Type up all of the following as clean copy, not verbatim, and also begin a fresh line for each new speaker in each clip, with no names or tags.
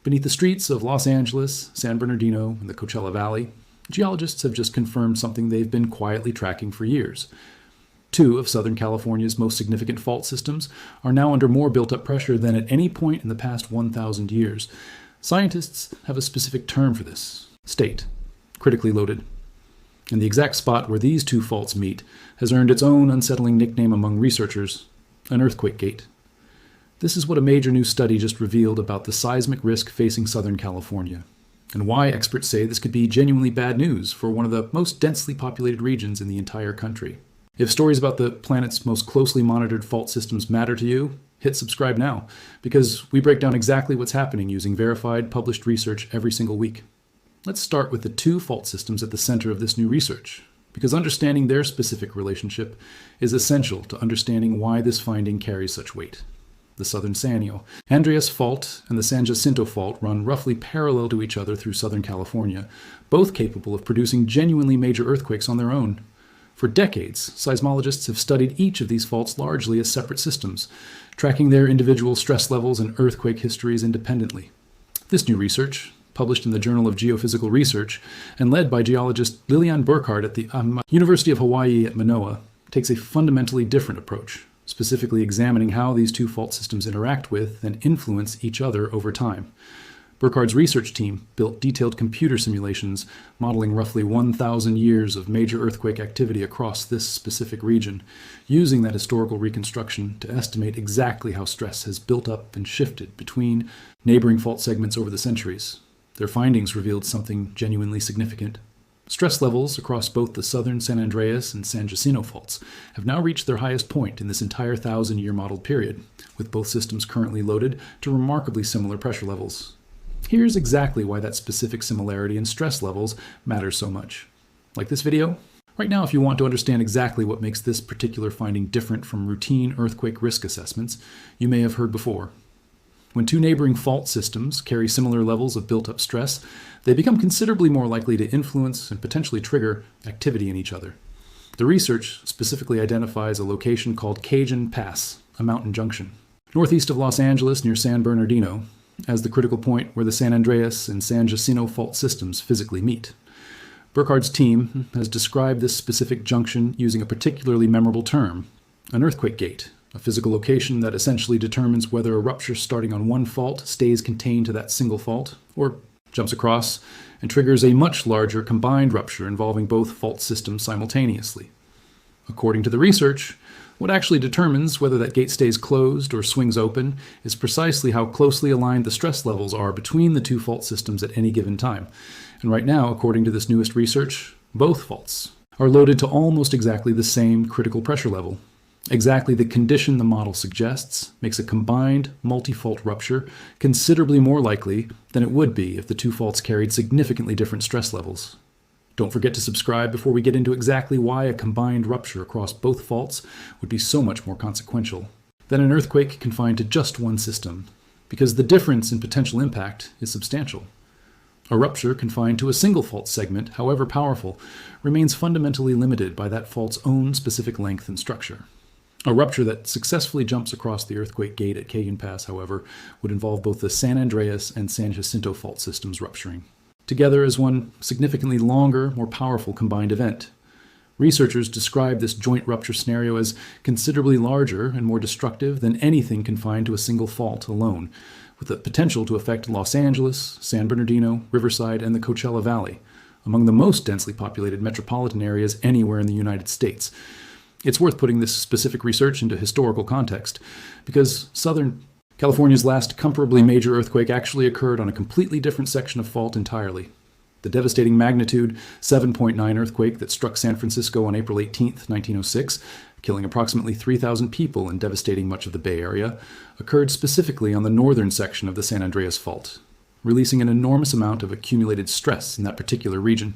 Beneath the streets of Los Angeles, San Bernardino, and the Coachella Valley, geologists have just confirmed something they've been quietly tracking for years. Two of Southern California's most significant fault systems are now under more built-up pressure than at any point in the past 1,000 years. Scientists have a specific term for this: state, critically loaded. And the exact spot where these two faults meet has earned its own unsettling nickname among researchers: an earthquake gate. This is what a major new study just revealed about the seismic risk facing Southern California, and why experts say this could be genuinely bad news for one of the most densely populated regions in the entire country. If stories about the planet's most closely monitored fault systems matter to you, hit subscribe now, because we break down exactly what's happening using verified, published research every single week. Let's start with the two fault systems at the center of this new research, because understanding their specific relationship is essential to understanding why this finding carries such weight. The Southern San Andreas Fault and the San Jacinto Fault run roughly parallel to each other through Southern California, both capable of producing genuinely major earthquakes on their own. For decades, seismologists have studied each of these faults largely as separate systems, tracking their individual stress levels and earthquake histories independently. This new research, published in the Journal of Geophysical Research and led by geologist Liliane Burkhardt at the University of Hawaii at Manoa, takes a fundamentally different approach, specifically examining how these two fault systems interact with and influence each other over time. Burkhardt's research team built detailed computer simulations modeling roughly 1,000 years of major earthquake activity across this specific region, using that historical reconstruction to estimate exactly how stress has built up and shifted between neighboring fault segments over the centuries. Their findings revealed something genuinely significant. Stress levels across both the southern San Andreas and San Jacinto faults have now reached their highest point in this entire 1,000-year modeled period, with both systems currently loaded to remarkably similar pressure levels. Here's exactly why that specific similarity in stress levels matters so much. Like this video? Right now, if you want to understand exactly what makes this particular finding different from routine earthquake risk assessments you may have heard before. When two neighboring fault systems carry similar levels of built-up stress, they become considerably more likely to influence and potentially trigger activity in each other. The research specifically identifies a location called Cajun Pass, a mountain junction, northeast of Los Angeles near San Bernardino, as the critical point where the San Andreas and San Jacinto fault systems physically meet. Burkhardt's team has described this specific junction using a particularly memorable term: an earthquake gate, a physical location that essentially determines whether a rupture starting on one fault stays contained to that single fault, or jumps across and triggers a much larger combined rupture involving both fault systems simultaneously. According to the research, what actually determines whether that gate stays closed or swings open is precisely how closely aligned the stress levels are between the two fault systems at any given time. And right now, according to this newest research, both faults are loaded to almost exactly the same critical pressure level. Exactly the condition the model suggests makes a combined multi-fault rupture considerably more likely than it would be if the two faults carried significantly different stress levels. Don't forget to subscribe before we get into exactly why a combined rupture across both faults would be so much more consequential than an earthquake confined to just one system, because the difference in potential impact is substantial. A rupture confined to a single fault segment, however powerful, remains fundamentally limited by that fault's own specific length and structure. A rupture that successfully jumps across the earthquake gate at Cajun Pass, however, would involve both the San Andreas and San Jacinto fault systems rupturing together as one significantly longer, more powerful combined event. Researchers describe this joint rupture scenario as considerably larger and more destructive than anything confined to a single fault alone, with the potential to affect Los Angeles, San Bernardino, Riverside, and the Coachella Valley, among the most densely populated metropolitan areas anywhere in the United States. It's worth putting this specific research into historical context, because Southern California's last comparably major earthquake actually occurred on a completely different section of fault entirely. The devastating magnitude 7.9 earthquake that struck San Francisco on April 18, 1906, killing approximately 3,000 people and devastating much of the Bay Area, occurred specifically on the northern section of the San Andreas Fault, releasing an enormous amount of accumulated stress in that particular region.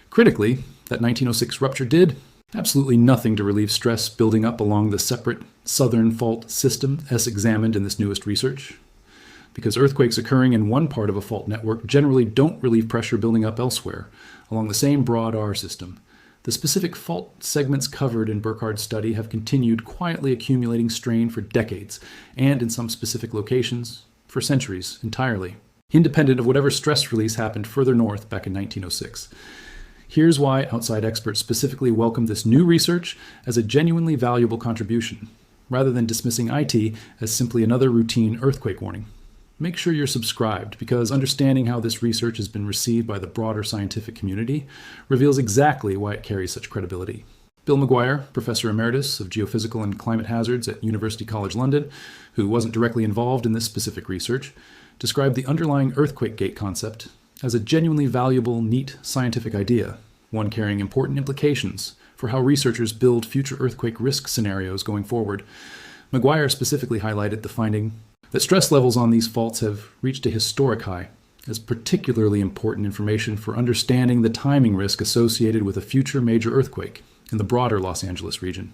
Critically, that 1906 rupture did absolutely nothing to relieve stress building up along the separate southern fault system as examined in this newest research. Because earthquakes occurring in one part of a fault network generally don't relieve pressure building up elsewhere, along the same broad R system, the specific fault segments covered in Burkhardt's study have continued quietly accumulating strain for decades, and in some specific locations, for centuries entirely. independent of whatever stress release happened further north back in 1906. Here's why outside experts specifically welcome this new research as a genuinely valuable contribution, rather than dismissing IT as simply another routine earthquake warning. Make sure you're subscribed, because understanding how this research has been received by the broader scientific community reveals exactly why it carries such credibility. Bill McGuire, Professor Emeritus of Geophysical and Climate Hazards at University College London, who wasn't directly involved in this specific research, described the underlying earthquake gate concept as a genuinely valuable, neat scientific idea, one carrying important implications for how researchers build future earthquake risk scenarios going forward. McGuire specifically highlighted the finding that stress levels on these faults have reached a historic high, as particularly important information for understanding the timing risk associated with a future major earthquake in the broader Los Angeles region.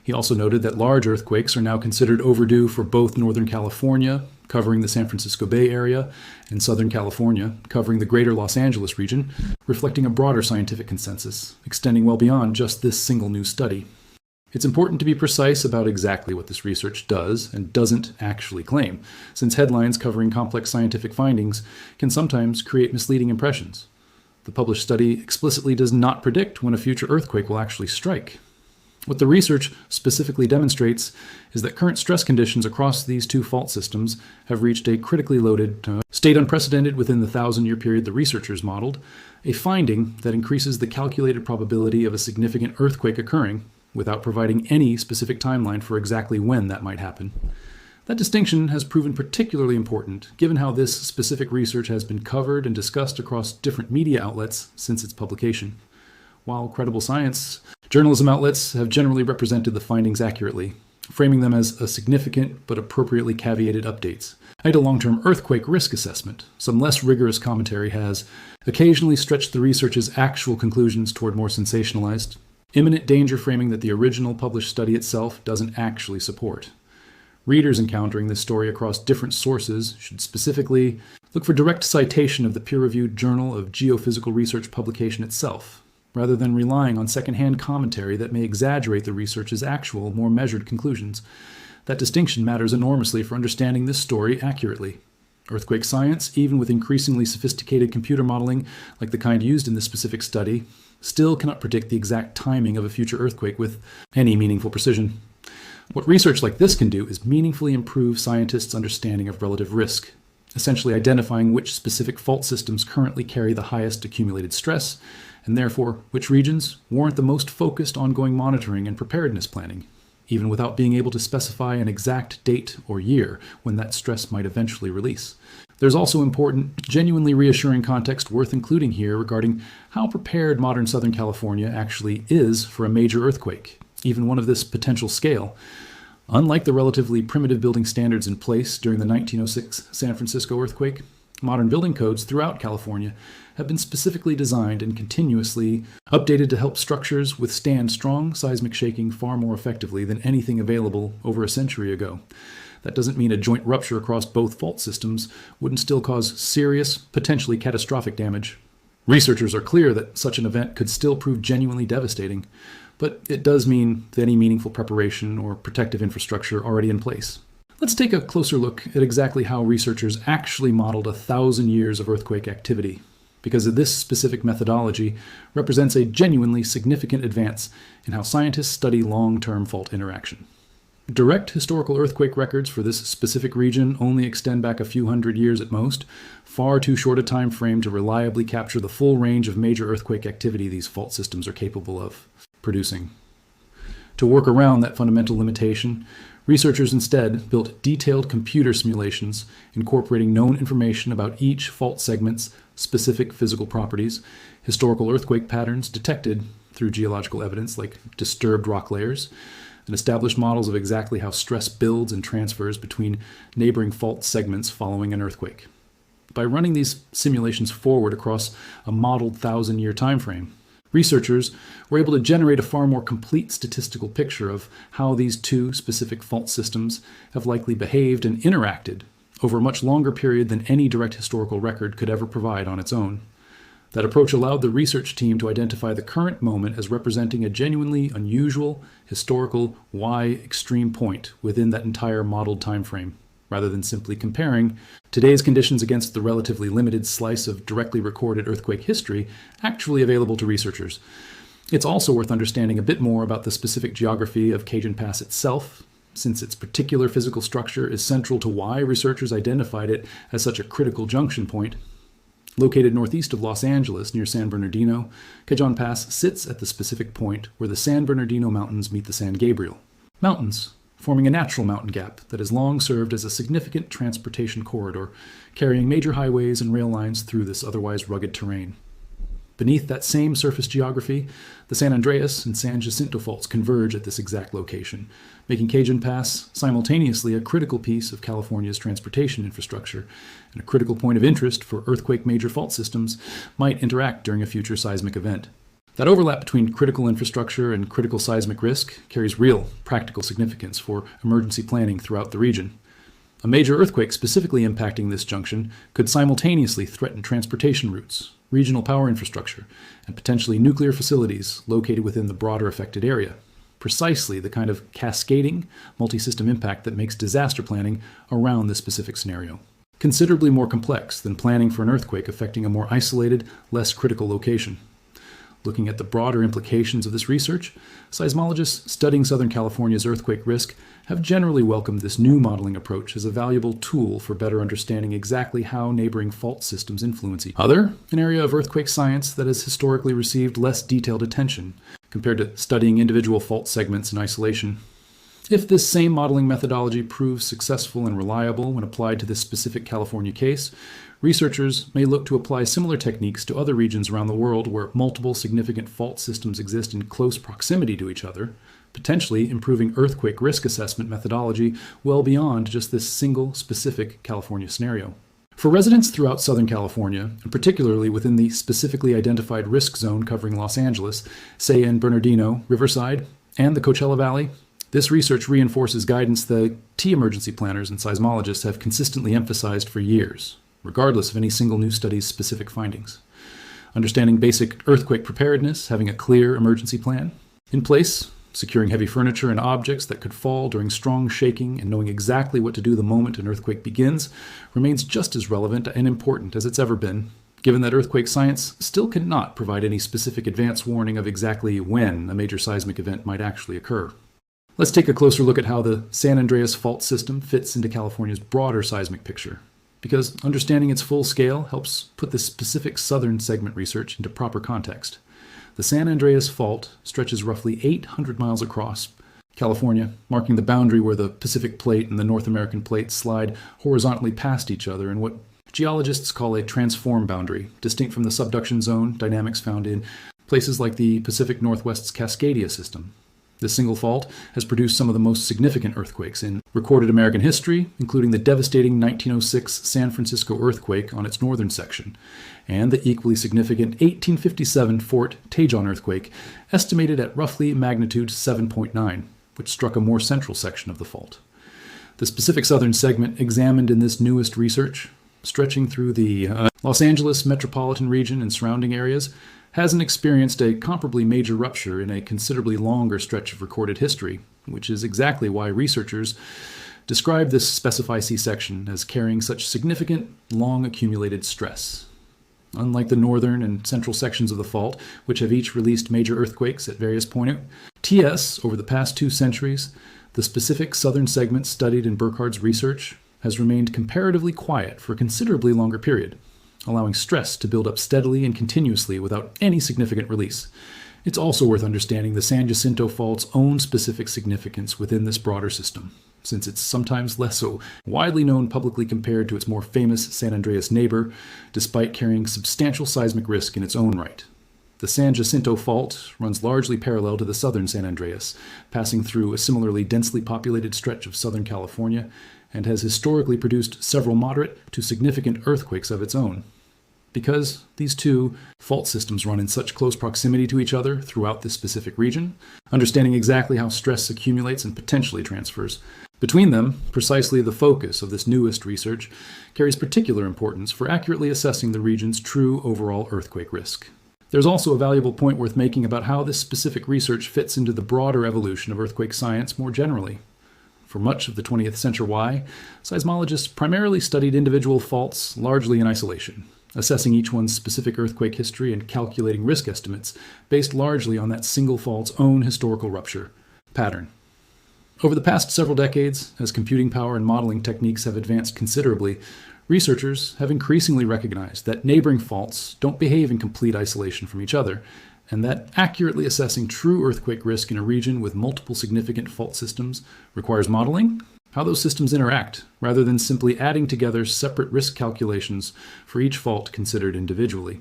He also noted that large earthquakes are now considered overdue for both Northern California, covering the San Francisco Bay Area, and Southern California, covering the greater Los Angeles region, reflecting a broader scientific consensus, extending well beyond just this single new study. It's important to be precise about exactly what this research does and doesn't actually claim, since headlines covering complex scientific findings can sometimes create misleading impressions. The published study explicitly does not predict when a future earthquake will actually strike. What the research specifically demonstrates is that current stress conditions across these two fault systems have reached a critically loaded state unprecedented within the 1,000-year period the researchers modeled, a finding that increases the calculated probability of a significant earthquake occurring without providing any specific timeline for exactly when that might happen. That distinction has proven particularly important, given how this specific research has been covered and discussed across different media outlets since its publication. While credible science journalism outlets have generally represented the findings accurately, framing them as a significant but appropriately caveated updates. A long-term earthquake risk assessment, some less rigorous commentary, has occasionally stretched the research's actual conclusions toward more sensationalized, imminent danger framing that the original published study itself doesn't actually support. Readers encountering this story across different sources should specifically look for direct citation of the peer-reviewed Journal of Geophysical Research publication itself, rather than relying on second-hand commentary that may exaggerate the research's actual, more measured conclusions. That distinction matters enormously for understanding this story accurately. Earthquake science, even with increasingly sophisticated computer modeling like the kind used in this specific study, still cannot predict the exact timing of a future earthquake with any meaningful precision. What research like this can do is meaningfully improve scientists' understanding of relative risk, essentially identifying which specific fault systems currently carry the highest accumulated stress, and therefore which regions warrant the most focused ongoing monitoring and preparedness planning, even without being able to specify an exact date or year when that stress might eventually release. There's also important, genuinely reassuring context worth including here regarding how prepared modern Southern California actually is for a major earthquake, even one of this potential scale. Unlike the relatively primitive building standards in place during the 1906 San Francisco earthquake, modern building codes throughout California have been specifically designed and continuously updated to help structures withstand strong seismic shaking far more effectively than anything available over a century ago. That doesn't mean a joint rupture across both fault systems wouldn't still cause serious, potentially catastrophic damage. Researchers are clear that such an event could still prove genuinely devastating, but it does mean that any meaningful preparation or protective infrastructure already in place. Let's take a closer look at exactly how researchers actually modeled 1,000 years of earthquake activity, because this specific methodology represents a genuinely significant advance in how scientists study long-term fault interaction. Direct historical earthquake records for this specific region only extend back a few hundred years at most, far too short a time frame to reliably capture the full range of major earthquake activity these fault systems are capable of producing. To work around that fundamental limitation, researchers instead built detailed computer simulations incorporating known information about each fault segment's specific physical properties, historical earthquake patterns detected through geological evidence like disturbed rock layers, and established models of exactly how stress builds and transfers between neighboring fault segments following an earthquake. By running these simulations forward across a modeled 1,000-year time frame, researchers were able to generate a far more complete statistical picture of how these two specific fault systems have likely behaved and interacted over a much longer period than any direct historical record could ever provide on its own. That approach allowed the research team to identify the current moment as representing a genuinely unusual, historical, Y extreme point within that entire modeled time frame. rather than simply comparing today's conditions against the relatively limited slice of directly recorded earthquake history actually available to researchers. It's also worth understanding a bit more about the specific geography of Cajun Pass itself, since its particular physical structure is central to why researchers identified it as such a critical junction point. Located northeast of Los Angeles near San Bernardino, Cajun Pass sits at the specific point where the San Bernardino Mountains meet the San Gabriel Mountains, forming a natural mountain gap that has long served as a significant transportation corridor, carrying major highways and rail lines through this otherwise rugged terrain. Beneath that same surface geography, the San Andreas and San Jacinto faults converge at this exact location, making Cajun Pass simultaneously a critical piece of California's transportation infrastructure and a critical point of interest for earthquake major fault systems might interact during a future seismic event. That overlap between critical infrastructure and critical seismic risk carries real, practical significance for emergency planning throughout the region. A major earthquake specifically impacting this junction could simultaneously threaten transportation routes, regional power infrastructure, and potentially nuclear facilities located within the broader affected area. Precisely the kind of cascading, multi-system impact that makes disaster planning around this specific scenario considerably more complex than planning for an earthquake affecting a more isolated, less critical location. Looking at the broader implications of this research, seismologists studying Southern California's earthquake risk have generally welcomed this new modeling approach as a valuable tool for better understanding exactly how neighboring fault systems influence each other, an area of earthquake science that has historically received less detailed attention compared to studying individual fault segments in isolation. If this same modeling methodology proves successful and reliable when applied to this specific California case, researchers may look to apply similar techniques to other regions around the world where multiple significant fault systems exist in close proximity to each other, potentially improving earthquake risk assessment methodology well beyond just this single specific California scenario. For residents throughout Southern California, and particularly within the specifically identified risk zone covering Los Angeles, San Bernardino, Riverside, and the Coachella Valley, this research reinforces guidance the emergency planners and seismologists have consistently emphasized for years, regardless of any single new study's specific findings. Understanding basic earthquake preparedness, having a clear emergency plan in place, securing heavy furniture and objects that could fall during strong shaking, and knowing exactly what to do the moment an earthquake begins remains just as relevant and important as it's ever been, given that earthquake science still cannot provide any specific advance warning of exactly when a major seismic event might actually occur. Let's take a closer look at how the San Andreas fault system fits into California's broader seismic picture, because understanding its full scale helps put this specific southern segment research into proper context. The San Andreas fault stretches roughly 800 miles across California, marking the boundary where the Pacific Plate and the North American Plate slide horizontally past each other in what geologists call a transform boundary, distinct from the subduction zone dynamics found in places like the Pacific Northwest's Cascadia system. This single fault has produced some of the most significant earthquakes in recorded American history, including the devastating 1906 San Francisco earthquake on its northern section, and the equally significant 1857 Fort Tejon earthquake, estimated at roughly magnitude 7.9, which struck a more central section of the fault. The specific southern segment examined in this newest research, stretching through the Los Angeles metropolitan region and surrounding areas, hasn't experienced a comparably major rupture in a considerably longer stretch of recorded history, which is exactly why researchers describe this Specify C-section as carrying such significant, long-accumulated stress. Unlike the northern and central sections of the fault, which have each released major earthquakes at various points, TS, over the past 2 centuries, the specific southern segment studied in Burkhardt's research has remained comparatively quiet for a considerably longer period, allowing stress to build up steadily and continuously without any significant release. It's also worth understanding the San Jacinto fault's own specific significance within this broader system, since it's sometimes less so widely known publicly compared to its more famous San Andreas neighbor, despite carrying substantial seismic risk in its own right. The San Jacinto fault runs largely parallel to the southern San Andreas, passing through a similarly densely populated stretch of Southern California, and has historically produced several moderate to significant earthquakes of its own. Because these two fault systems run in such close proximity to each other throughout this specific region, understanding exactly how stress accumulates and potentially transfers between them, precisely the focus of this newest research, carries particular importance for accurately assessing the region's true overall earthquake risk. There's also a valuable point worth making about how this specific research fits into the broader evolution of earthquake science more generally. For much of the 20th century, seismologists primarily studied individual faults largely in isolation, assessing each one's specific earthquake history and calculating risk estimates based largely on that single fault's own historical rupture pattern. Over the past several decades, as computing power and modeling techniques have advanced considerably, researchers have increasingly recognized that neighboring faults don't behave in complete isolation from each other, and that accurately assessing true earthquake risk in a region with multiple significant fault systems requires modeling how those systems interact, rather than simply adding together separate risk calculations for each fault considered individually.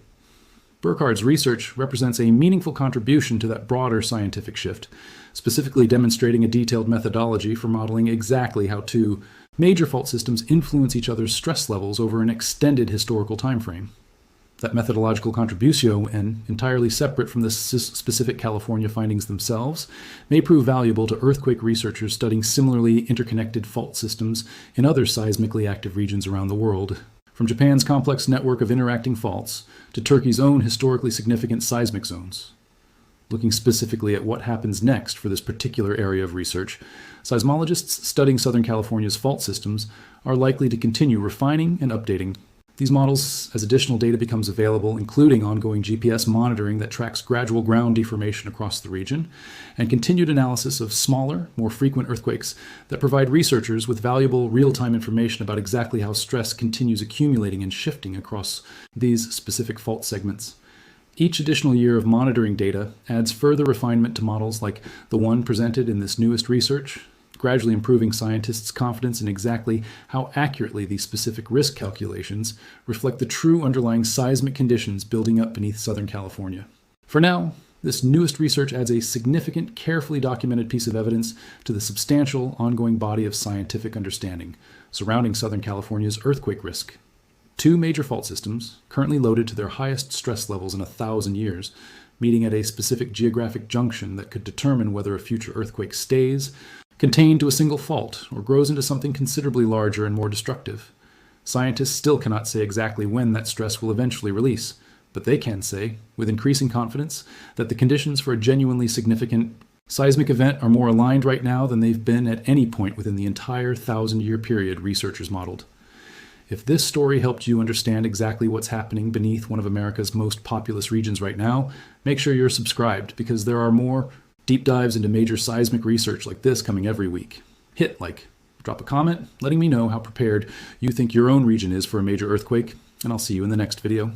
Burkhard's research represents a meaningful contribution to that broader scientific shift, specifically demonstrating a detailed methodology for modeling exactly how two major fault systems influence each other's stress levels over an extended historical timeframe. That methodological contribution, and entirely separate from the specific California findings themselves, may prove valuable to earthquake researchers studying similarly interconnected fault systems in other seismically active regions around the world. From Japan's complex network of interacting faults to Turkey's own historically significant seismic zones. Looking specifically at what happens next for this particular area of research, seismologists studying Southern California's fault systems are likely to continue refining and updating these models as additional data becomes available, including ongoing GPS monitoring that tracks gradual ground deformation across the region, and continued analysis of smaller, more frequent earthquakes that provide researchers with valuable real-time information about exactly how stress continues accumulating and shifting across these specific fault segments. Each additional year of monitoring data adds further refinement to models like the one presented in this newest research, gradually improving scientists' confidence in exactly how accurately these specific risk calculations reflect the true underlying seismic conditions building up beneath Southern California. For now, this newest research adds a significant, carefully documented piece of evidence to the substantial, ongoing body of scientific understanding surrounding Southern California's earthquake risk. Two major fault systems, currently loaded to their highest stress levels in 1,000 years, meeting at a specific geographic junction that could determine whether a future earthquake stays contained to a single fault or grows into something considerably larger and more destructive. Scientists still cannot say exactly when that stress will eventually release, but they can say, with increasing confidence, that the conditions for a genuinely significant seismic event are more aligned right now than they've been at any point within the entire 1,000-year period researchers modeled. If this story helped you understand exactly what's happening beneath one of America's most populous regions right now, make sure you're subscribed, because there are more deep dives into major seismic research like this coming every week. Hit like, drop a comment, letting me know how prepared you think your own region is for a major earthquake, and I'll see you in the next video.